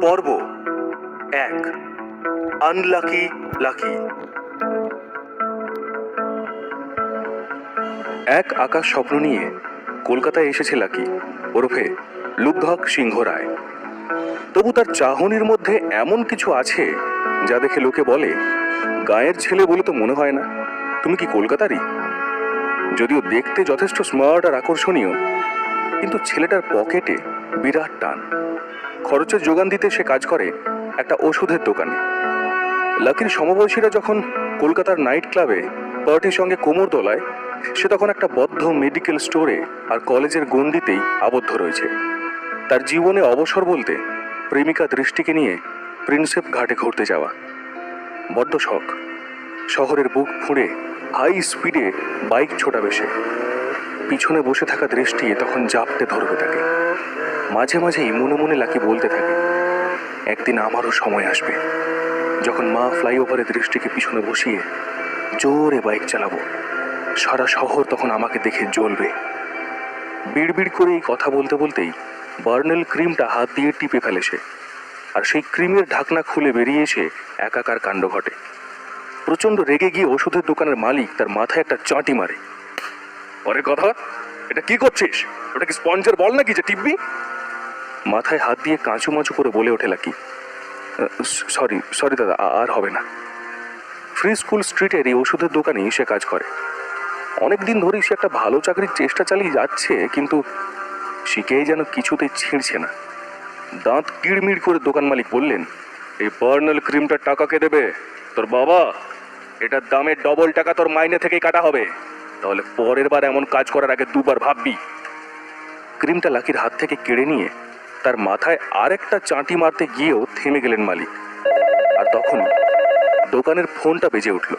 পর্ব ১ unlucky lucky. এক আকাশ স্বপ্ন নিয়ে কলকাতায় এসেছে লাকি, ওরফে লুব্ধক সিংহ রায়। তবু তার চাহনির মধ্যে এমন কিছু আছে যা দেখে লোকে বলে, গায়ের ছেলে বলে তো মনে হয় না, তুমি কি কলকাতারই? যদিও দেখতে যথেষ্ট স্মার্ট আর আকর্ষণীয়, কিন্তু ছেলেটার পকেটে বিরাট টান। খরচের যোগান দিতে সে কাজ করে একটা ওষুধের দোকানে। লাকির সমবয়সীরা যখন কলকাতার নাইট ক্লাবে পার্টির সঙ্গে কোমর দোলায়, সে তখন একটা বদ্ধ মেডিকেল স্টোরে আর কলেজের গণ্ডিতেই আবদ্ধ রয়েছে। তার জীবনে অবসর বলতে প্রেমিকা দৃষ্টিকে নিয়ে প্রিন্সেপ ঘাটে ঘুরতে যাওয়া। বড্ড শখ। শহরের বুক ফুঁড়ে হাই স্পিডে বাইক ছোটাবে সে। পিছনে বসে থাকা দৃষ্টি তখন জাপটে ধরবে তাকে। মাঝে মাঝেই মনে মনে লাকি বলতে থাকে, একদিন আমারও সময় আসবে যখন মা ফ্লাইওভারে দৃষ্টিকে পিছনে বসিয়ে জোরে বাইক চালাবো, সারা শহর তখন আমাকে দেখে জ্বলবে। বিড়বিড় করে এই কথা বলতে বলতেই বার্নেল ক্রিমটা হাত দিয়ে টিপে ফেলে সে, আর সেই ক্রিমের ঢাকনা খুলে বেরিয়ে এসে একাকার কাণ্ড ঘটে। প্রচণ্ড রেগে গিয়ে ওষুধের দোকানের মালিক তার মাথায় একটা চাঁটি মারে। পরে কথা, এটা কি করছিস? ওটা কি স্পঞ্জের বল নাকি যে টিপবি? মাথায় হাত দিয়ে কাঁচু মাচু করে বলে ওঠে লাকি, সরি দাদা, আর হবে না। ফ্রি স্কুল স্ট্রিটের এই ওষুধের দোকানেই সে কাজ করে। অনেক দিন ধরেই সে একটা ভালো চাকরির চেষ্টা চালিয়ে যাচ্ছে, কিন্তু শিখেই যেন কিছুতেই ছিঁড়ছে না। দাঁত কিড়মিড় করে দোকান মালিক বললেন, এই বার্নাল ক্রিমটার টাকা কে দেবে? তোর বাবা। এটার দামের ডবল টাকা তোর মাইনে থেকেই কাটা হবে, তাহলে পরের বার এমন কাজ করার আগে দুবার ভাববি। ক্রিমটা লাকির হাত থেকে কেড়ে নিয়ে তার মাথায় আরেকটা চাঁটি মারতে গিয়েও থেমে গেলেন মালিক। আর তখন দোকানের ফোনটা বেজে উঠল।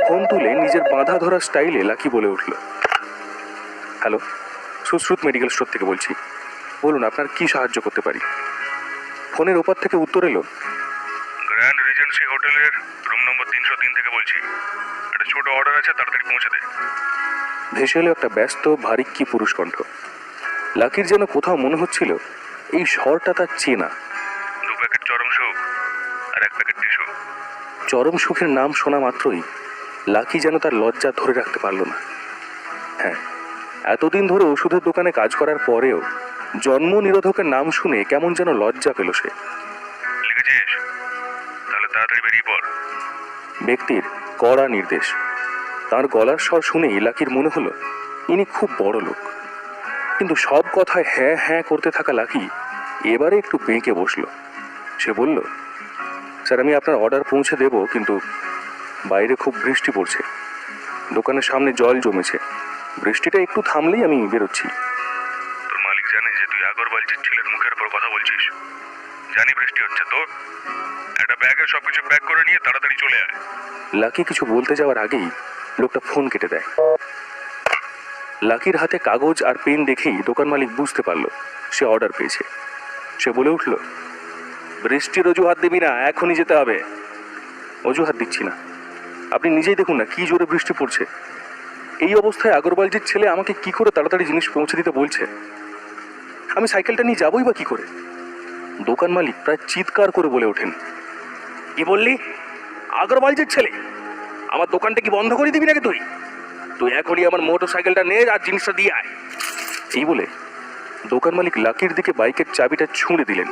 ফোন তুলে নিজের বাঁধা ধরা স্টাইলে লাকি বলে উঠল, হ্যালো, সুশ্রুত মেডিকেল স্টোর থেকে বলছি, বলুন আপনার কি সাহায্য করতে পারি? ফোনের ওপার থেকে উত্তর এলো, গ্র্যান্ড রিজেন্সি হোটেলের রুম নম্বর 303 থেকে বলছি, একটা ছোট অর্ডার আছে, তাড়াতাড়ি পৌঁছে দে। ভেসে এলো একটা ব্যস্ত ভারিক্কি পুরুষ কণ্ঠ। লাকির যেন কোথাও মনে হচ্ছিল এই স্বরটা তার চেনা। 2 প্যাকেট চরম সুখ আর 1 প্যাকেট টিস্যু। চরম সুখের নাম শোনা মাত্রই লাকি যেন তার লজ্জা ধরে রাখতে পারল না। হ্যাঁ, এতদিন ধরে ওষুধের দোকানে কাজ করার পরেও জন্ম নিরোধকের নাম শুনে কেমন যেন লজ্জা পেল সে। লিখেছিস? তাহলে তাড়াতাড়ি বেরিয়ে পড়। ব্যক্তির কড়া নির্দেশ। তার গলার স্বর শুনেই লাকির মনে হলো ইনি খুব বড় লোক। কিন্তু সব কথায় হ্যাঁ হ্যাঁ করতে থাকা লাকি এবারে একটু বেঁকে বসলো। সে বলল, স্যার আমি আপনার অর্ডার পৌঁছে দেব, কিন্তু বাইরে খুব বৃষ্টি পড়ছে, দোকানের সামনে জল জমেছে, বৃষ্টিটা একটু থামলেই আমি বেরোচ্ছি। তোর মালিক জানে যে তুই আগরওয়ালজির ছেলের মুখের উপর কথা বলছিস? জানি বৃষ্টি হচ্ছে তো, একটা ব্যাগে সবকিছু প্যাক করে নিয়ে তাড়াতাড়ি চলে আয়। লাকি কিছু বলতে যাওয়ার আগেই লোকটা ফোন কেটে দেয়। লাকির হাতে কাগজ আর পেন দেখেই দোকান মালিক বুঝতে পারল সে অর্ডার পেয়েছে। সে বলে উঠল, বৃষ্টির অজুহাত দিবি না, এখনই যেতে হবে। অজুহাত দিচ্ছি না, আপনি নিজেই দেখুন না কি জোরে বৃষ্টি পড়ছে। এই অবস্থায় আগরওয়ালজির ছেলে আমাকে কি করে তাড়াতাড়ি জিনিস পৌঁছে দিতে বলছে? আমি সাইকেলটা নিয়ে যাবোই বা কি করে? দোকান মালিক প্রায় চিৎকার করে বলে ওঠেন, কি বললি? আগরওয়ালজির ছেলে? আমার দোকানটা কি বন্ধ করে দিবি নাকি তুই? তুই এখনই আমার মোটর সাইকেলটা নে আর জিনিসটা দিয়ে আয়। এই বলে দোকান মালিক লাকির দিকে বাইকের চাবিটা ছুঁড়ে দিলেন।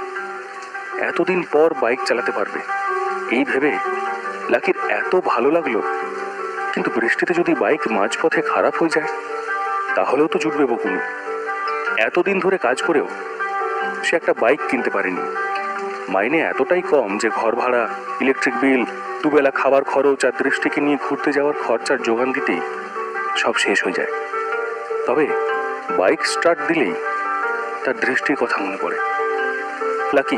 এতদিন পর বাইক চালাতে পারবে এই ভেবে লাকির এত ভালো লাগলো, কিন্তু বৃষ্টিতে যদি বাইক মাঝপথে খারাপ হয়ে যায় তাহলেও তো জুটবে বকুনি। এতদিন ধরে কাজ করেও সে একটা বাইক কিনতে পারেনি। মাইনে এতটাই কম যে ঘর ভাড়া, ইলেকট্রিক বিল, দুবেলা খাবার খরচ আর দৃষ্টিকে নিয়ে ঘুরতে যাওয়ার খরচার যোগান দিতেই সব শেষ হয়ে যায়। তবে বাইক স্টার্ট দিলেই তার দৃষ্টির কথা মনে পড়ে। লাকি,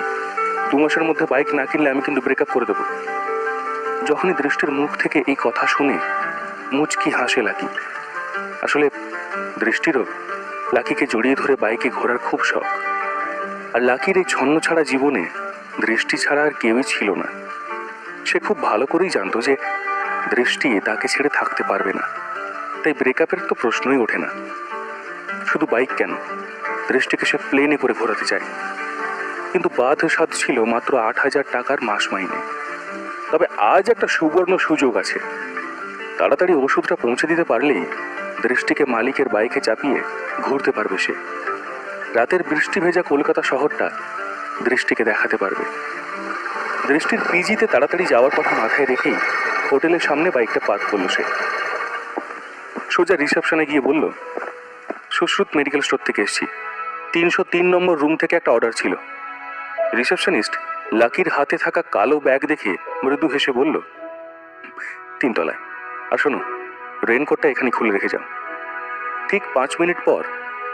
2 মাসের মধ্যে বাইক না কিনলে আমি কিন্তু ব্রেকআপ করে দেবো। যখনই দৃষ্টির মুখ থেকে এই কথা শুনে মুচকি হাসে লাকি। আসলে দৃষ্টিরও লাকিকে জড়িয়ে ধরে বাইকে ঘোরার খুব শখ। আর লাকির এই ছন্ন ছাড়া জীবনে দৃষ্টি ছাড়া আর কেউই ছিল না। সে খুব ভালো করেই জানতো যে দৃষ্টি তাকে ছেড়ে থাকতে পারবে না, তাই ব্রেকআপের তো প্রশ্নই ওঠে না। শুধু বাইক কেন, দৃষ্টিকে সে প্লেনে করে ঘোরাতে চায়। কিন্তু বাদ সাধ ছিল মাত্র 8,000 টাকার মাস মাইনে। তবে আজ একটা সুবর্ণ সুযোগ আছে। তাড়াতাড়ি ওষুধটা পৌঁছে দিতে পারলেই দৃষ্টিকে মালিকের বাইকে চাপিয়ে ঘুরতে পারবে সে। রাতের বৃষ্টি ভেজা কলকাতা শহরটা দৃষ্টিকে দেখাতে পারবে। দৃষ্টির পিজিতে তাড়াতাড়ি যাওয়ার কথা মাথায় রেখেই হোটেলের সামনে বাইকটা পার্ক করলো সে। সোজা রিসেপশনে গিয়ে বলল, সুশ্রুত মেডিকেল স্টোর থেকে এসেছি। 303 নম্বর রুম থেকে একটা অর্ডার ছিল। রিসেপশনিস্ট লাকির হাতে থাকা কালো ব্যাগ দেখে মৃদু হেসে বলল, 3 তলায়। আর শোনো, রেনকোটটা এখানে খুলে রেখে যাও। ঠিক 5 মিনিট পর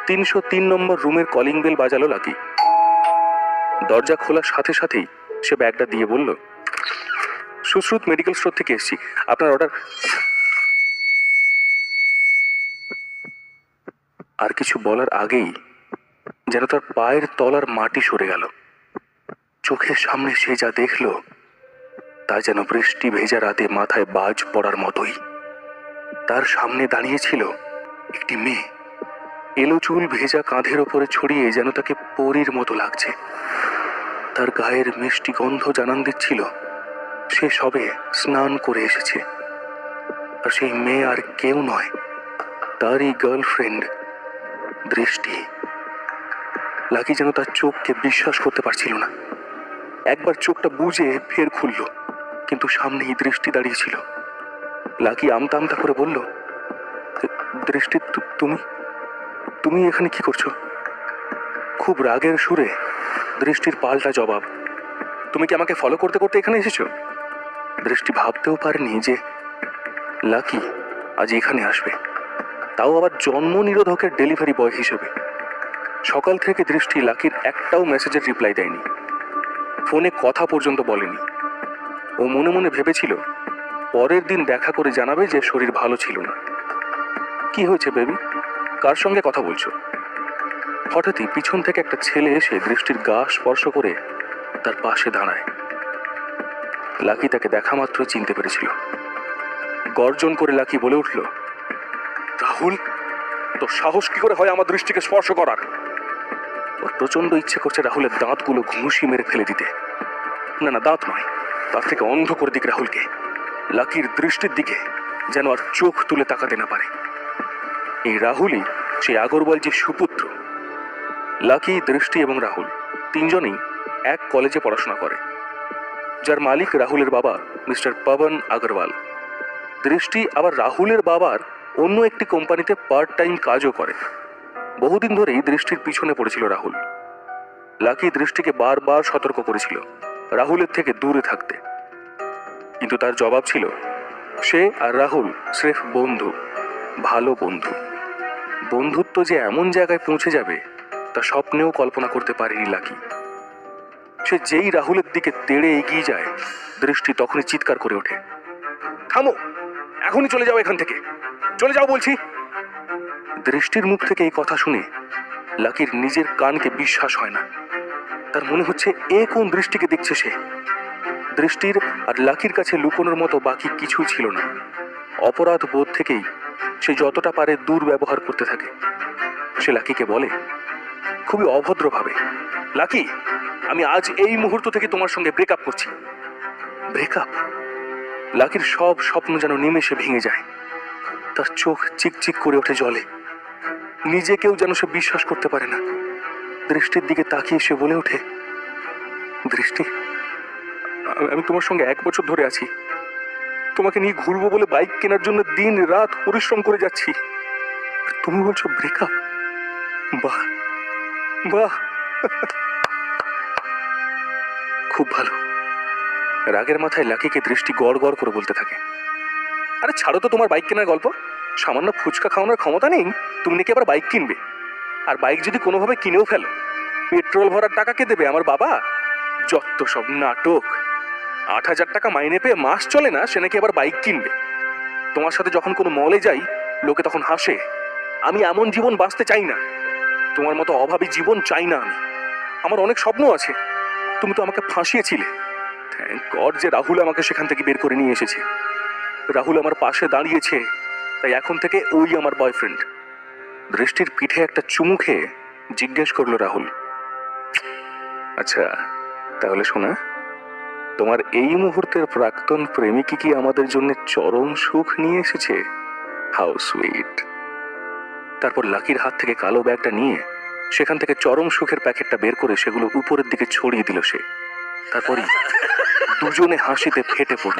303 নম্বর রুমের কলিং বেল বাজালো লাকি। দরজা খোলার সাথে সাথেই সে ব্যাগটা দিয়ে বলল, সুশ্রুত মেডিকেল স্টোর থেকে এসেছি, আপনার অর্ডার। আর কিছু বলার আগেই যেন তার পায়ের তলার মাটি সরে গেল। চোখের সামনে সে যা দেখল তা যেন বৃষ্টি ভেজা রাতে মাথায় বাজ পড়ার মতোই। তার সামনে দাঁড়িয়েছিল একটি মেয়ে। এলো চুল ভেজা কাঁধের ওপরে ছড়িয়ে যেন তাকে পরীর মতো লাগছে। তার গায়ের মিষ্টি গন্ধ জানান দিচ্ছিল সে সবে স্নান করে এসেছে। আর সেই মেয়ে আর কেউ নয়, তারই গার্লফ্রেন্ড দৃষ্টি। লাকি যেন তার চোখকে বিশ্বাস করতে পারছিল না। একবার চোখটা বুজে ফের খুলল, কিন্তু সামনেই দৃষ্টি দাঁড়িয়েছিল। লাকি আমতা আমতা করে বলল, দৃষ্টি, তুমি তুমি এখানে কি করছো? খুব রাগের সুরে দৃষ্টির পাল্টা জবাব, তুমি কি আমাকে ফলো করতে করতে এখানে এসেছো? দৃষ্টি ভাবতেও পারেনি যে লাকি আজ এখানে আসবে, তাও আবার জন্ম নিরোধকের ডেলিভারি বয় হিসেবে। সকাল থেকে দৃষ্টি লাকির একটাও মেসেজের রিপ্লাই দেয়নি, ফোনে কথা পর্যন্ত বলেনি। ও মনে মনে ভেবেছিল পরের দিন দেখা করে জানাবে যে শরীর ভালো ছিল না। কি হয়েছে বেবি, কার সঙ্গে কথা বলছো? হঠাৎই পিছন থেকে একটা ছেলে এসে দৃষ্টির গা স্পর্শ করে তার পাশে দাঁড়ায়। লাকি তাকে দেখা মাত্র চিনতে পেরেছিল। গর্জন করে লাকি বলে উঠল, রাহুল, তোর সাহস কি করে হয় আমার দৃষ্টিকে স্পর্শ করার? ওর প্রচন্ড ইচ্ছে করছে রাহুলের দাঁতগুলো ঘুষি মেরে ফেলে দিতে। না না, দাঁত নয়, তার থেকে অন্ধ করে দিক রাহুলকে। লাকির দৃষ্টির দিকে যেন আর চোখ তুলে তাকাতে না পারে। এই রাহুলই সেই আগরওয়ালজির সুপুত্র। লাকি, দৃষ্টি এবং রাহুল তিনজনেই এক কলেজে পড়াশোনা করে, যার মালিক রাহুলের বাবা মিস্টার পবন আগরওয়াল। দৃষ্টি আবার রাহুলের বাবার অন্য একটি কোম্পানিতে পার্ট টাইম কাজও করে। বহুদিন ধরেই দৃষ্টির পিছনে পড়েছিল রাহুল। লাকি দৃষ্টিকে বারবার সতর্ক করেছিল রাহুলের থেকে দূরে থাকতে, কিন্তু তার জবাব ছিল সে আর রাহুল স্রেফ বন্ধু, ভালো বন্ধু। বন্ধুত্ব যে এমন জায়গায় পৌঁছে যাবে তা স্বপ্নেও কল্পনা করতে পারেনি লাকি। সে যেই রাহুলের দিকে তেড়ে এগিয়ে যায়, দৃষ্টি তখনই চিৎকার করে ওঠে, থামো, এখনই চলে যাও এখান থেকে, চলে যাও বলছি। দৃষ্টির মুখ থেকে এই কথা শুনে লাকির নিজের কানকে বিশ্বাস হয় না। তার মনে হচ্ছে এ কোন দৃষ্টিকে দেখছে সে। দৃষ্টির আর লাকির কাছে লুকোনোর মতো বাকি কিছুই ছিল না। অপরাধ বোধ থেকেই সে যতটা পারে দুর্ব্যবহার করতে থাকে। সে লাকিকে বলে খুবই অভদ্রভাবে, লাকি, আমি আজ এই মুহূর্ত থেকে তোমার সঙ্গে ব্রেকআপ করছি। ব্রেকআপ? লাকির সব স্বপ্ন যেন নিমেষে ভেঙে যায়। তার চোখ চিকচিক করে ওঠে জলে। নিজেকেও যেন সে বিশ্বাস করতে পারে না। দৃষ্টির দিকে তাকিয়ে সে বলে ওঠে, দৃষ্টি, আমি তোমার সঙ্গে 1 বছর ধরে আছি। তোমাকে নিয়ে ঘুরবো বলে বাইক কেনার জন্য দিন রাত পরিশ্রম করে যাচ্ছি। তুমি বলছো ব্রেকআপ? বাহ বাহ, খুব ভালো। রাগের মাথায় লাকিকে দৃষ্টি গড় গড় করে বলতে থাকে, আরে ছাড়ো তো তোমার বাইক কেনার গল্প। সামান্য ফুচকা খাওয়ানোর ক্ষমতা নেই, তুমি নাকি আবার বাইক কিনবে। আর বাইক যদি কোনোভাবে কিনেও ফেলো, পেট্রোল ভরার টাকা কে দেবে? আমার বাবা। যত সব নাটক। 8,000 টাকা মাইনে পেয়ে মাস চলে না, সে নাকি আবার বাইক কিনবে। তোমার সাথে যখন কোনো মলে যাই, লোকে তখন হাসে। আমি এমন জীবন বাঁচতে চাই না। তোমার মতো অভাবী জীবন চাই না আমি। আমার অনেক স্বপ্ন আছে। তুমি তো আমাকে ফাঁসিয়েছিলে। থ্যাংক গড যে রাহুল আমাকে সেখান থেকে বের করে নিয়ে এসেছে। রাহুল আমার পাশে দাঁড়িয়েছে, তাই এখন থেকে ওই আমার বয়ফ্রেন্ড। দৃষ্টির পিঠে একটা চুমু খেয়ে জিজ্ঞেস করলো রাহুল, আচ্ছা, তাহলে শোনা, তোমার এই মুহূর্তের প্রাক্তন প্রেমিকই কি আমাদের জন্য চরম সুখ নিয়ে এসেছে? How sweet. তারপর লাকির হাত থেকে কালো ব্যাগটা নিয়ে সেখান থেকে চরম সুখের প্যাকেটটা বের করে সেগুলো উপরের দিকে ছড়িয়ে দিল সে। তারপরই দুজনে হাসিতে ফেটে পড়ল।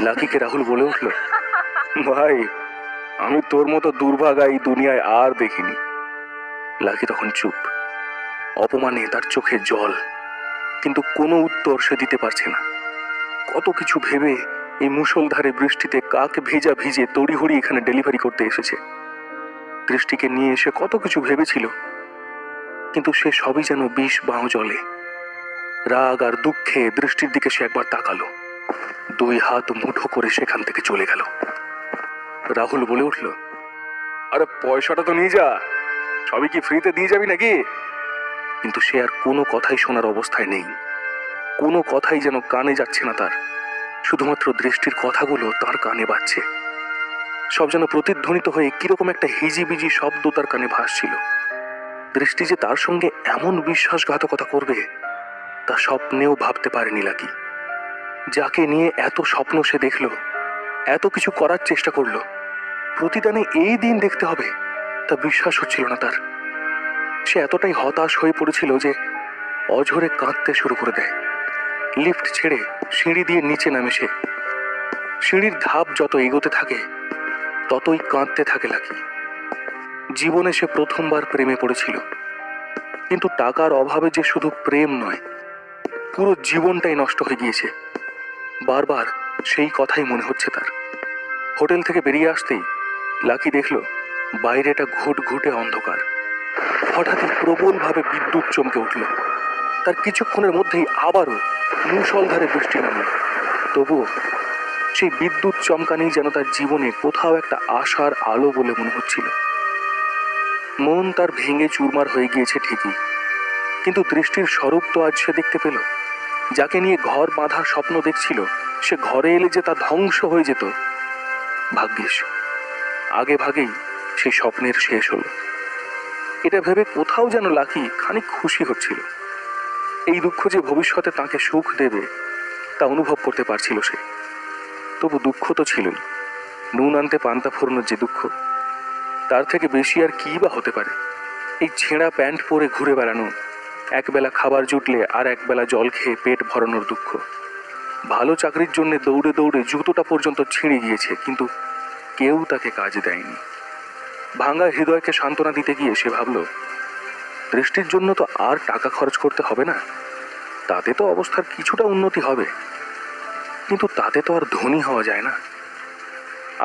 লাকিকে রাহুল বলে উঠল, ভাই, আমি তোর মতো দুর্ভাগা এই দুনিয়ায় আর দেখিনি। লাকি তখন চুপ, অপমানে তার চোখে জল, কিন্তু কোনো উত্তর সে দিতে পারছে না। কত কিছু ভেবে এই মুষলধারে বৃষ্টিতে কাক ভেজা ভিজে তড়িঘড়ি এখানে ডেলিভারি করতে এসেছে। দৃষ্টিকে নিয়ে এসে কত কিছু ভেবেছিল, কিন্তু সে সবই যেন বিষ বাঁ জলে। রাগ আর দুঃখে দৃষ্টির দিকে সে একবার তাকালো, দুই হাত মুঠো করে সেখান থেকে চলে গেল। রাহুল বলে উঠল, আরে পয়সাটা তো নিয়ে যা, সবই কি ফ্রিতে দিয়ে যাবি নাকি? কিন্তু সে আর কোনো কথাই শোনার অবস্থায় নেই। কোনো কথাই যেন কানে যাচ্ছে না তার, শুধুমাত্র দৃষ্টির কথাগুলো তার কানে বাজছে। সব যেন প্রতিধ্বনিত হয়ে কিরকম একটা হিজিবিজি শব্দ তার কানে ভাসছিল। দৃষ্টি যে তার সঙ্গে এমন বিশ্বাসঘাতকতা করবে তা স্বপ্নেও ভাবতে পারেনি লাকি। যাকে নিয়ে এত স্বপ্ন সে দেখল, এত কিছু করার চেষ্টা করলো, প্রতিদানে এই দিন দেখতে হবে তা বিশ্বাস হচ্ছিল না তার। সে এতটাই হতাশ হয়ে পড়েছিল যে অঝরে কাঁদতে শুরু করে দেয়। লিফট ছেড়ে সিঁড়ি দিয়ে নিচে নামে সে। সিঁড়ির ধাপ যত এগোতে থাকে ততই কাঁদতে থাকে লাকি। জীবনে সে প্রথমবার প্রেমে পড়েছিল, কিন্তু টাকার অভাবে যে শুধু প্রেম নয়, পুরো জীবনটাই নষ্ট হয়ে গিয়েছে। বারবার সেই কথাই মনে হচ্ছে তার। হোটেল থেকে বেরিয়ে আসতেই লাকি দেখল বাইরেটা ঘুটঘুটে অন্ধকার। হঠাৎই প্রবলভাবে বিদ্যুৎ চমকে উঠল। তার কিছুক্ষণের মধ্যেই আবারও মুষলধারে বৃষ্টি নামল। তবুও সেই বিদ্যুৎ চমকানি যেন তার জীবনে কোথাও একটা আশার আলো বলে মনে হচ্ছিল। মন তার ভেঙে চুরমার হয়ে গিয়েছে ঠিকই, কিন্তু দৃষ্টির স্বরূপ তো আজ সে দেখতে পেল। যাকে নিয়ে ঘর বাঁধার স্বপ্ন দেখছিল, সে ঘরে এলে যে তা ধ্বংস হয়ে যেত। ভাগ্যিস আগে ভাগেই সেই স্বপ্নের শেষ হলো। এটা ভেবে কোথাও যেন লাকি খানিক খুশি হচ্ছিল। এই দুঃখ যে ভবিষ্যতে তাকে সুখ দেবে তা অনুভব করতে পারছিল সে। তবু দুঃখ তো ছিলই। নুন আনতে পান্তা ফোরানোর যে দুঃখ, তার থেকে বেশি আর কি বা হতে পারে? এই ছেঁড়া প্যান্ট পরে ঘুরে বেড়ানো, একবেলা খাবার জুটলে আর একবেলা জল খেয়ে পেট ভরানোর দুঃখ। ভালো চাকরির জন্য দৌড়ে দৌড়ে জুতোটা পর্যন্ত ছিঁড়ে গিয়েছে, কিন্তু কেউ তাকে কাজ দেয়নি। ভাঙা হৃদয়কে সান্ত্বনা দিতে গিয়ে সে ভাবল, দৃষ্টির জন্য তো আর টাকা খরচ করতে হবে না, তাতে তো অবস্থার কিছুটা উন্নতি হবে, কিন্তু তাতে তো আর ধনী হওয়া যায় না।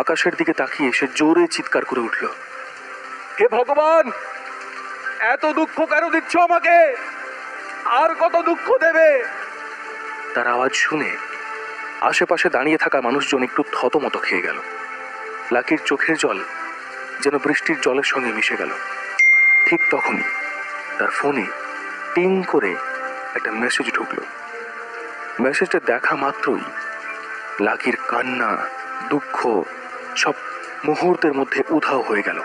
আকাশের দিকে তাকিয়ে সে জোরে চিৎকার করে উঠল, হে ভগবান, এত দুঃখ কেন দিচ্ছ আমাকে? আর কত দুঃখ দেবে? তার আওয়াজ শুনে আশেপাশে দাঁড়িয়ে থাকা মানুষজন একটু থতমত খেয়ে গেল। লাকির চোখের জল যেন বৃষ্টির জলের সঙ্গে মিশে গেল। ঠিক তখনই তার ফোনে টিং করে একটা মেসেজ ঢুকলো। মেসেজটা দেখা মাত্রই লাকির কান্না, দুঃখ সব মুহূর্তের মধ্যে উধাও হয়ে গেল।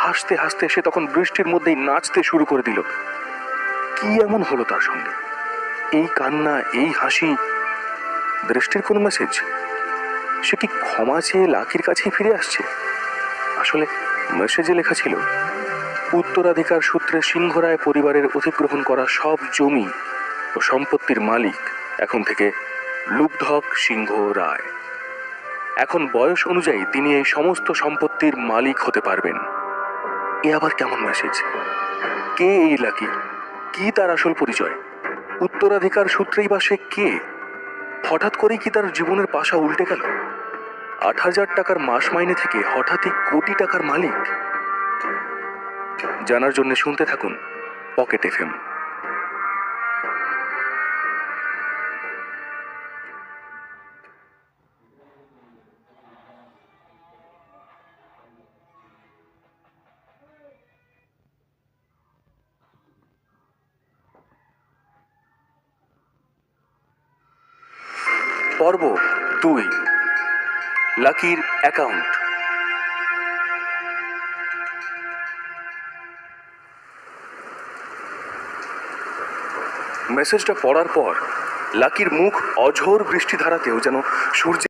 হাসতে হাসতে সে তখন বৃষ্টির মধ্যেই নাচতে শুরু করে দিল। কি এমন হলো তার সঙ্গে? এই কান্না, এই হাসি, দৃষ্টির কোনো মেসেজ? সে কি ক্ষমা চেয়ে লাকির কাছেই ফিরে আসছে? আসলে মেসেজে লেখা ছিল, উত্তরাধিকার সূত্রে সিংহরায় পরিবারের অধিগ্রহণ করা সব জমি ও সম্পত্তির মালিক এখন থেকে লুব্ধক সিংহ রায়। এখন বয়স অনুযায়ী তিনি এই সমস্ত সম্পত্তির মালিক হতে পারবেন। এ আবার কেমন মেসেজ? কে এই লাকি? কি তার আসল পরিচয়? উত্তরাধিকার সূত্রেই বা সে কে? হঠাৎ করেই কি তার জীবনের পাশা উল্টে গেল? ৮,০০০ টাকার মাস মাইনে থেকে হঠাৎই কোটি টাকার মালিক। জানার জন্য শুনতে থাকুন পকেট এফএম। পর্ব ২, লাকির অ্যাকাউন্ট। মেসেজটা পড়ার পর লাকির মুখ অঝোর বৃষ্টিধারাতেও যেন সূর্যের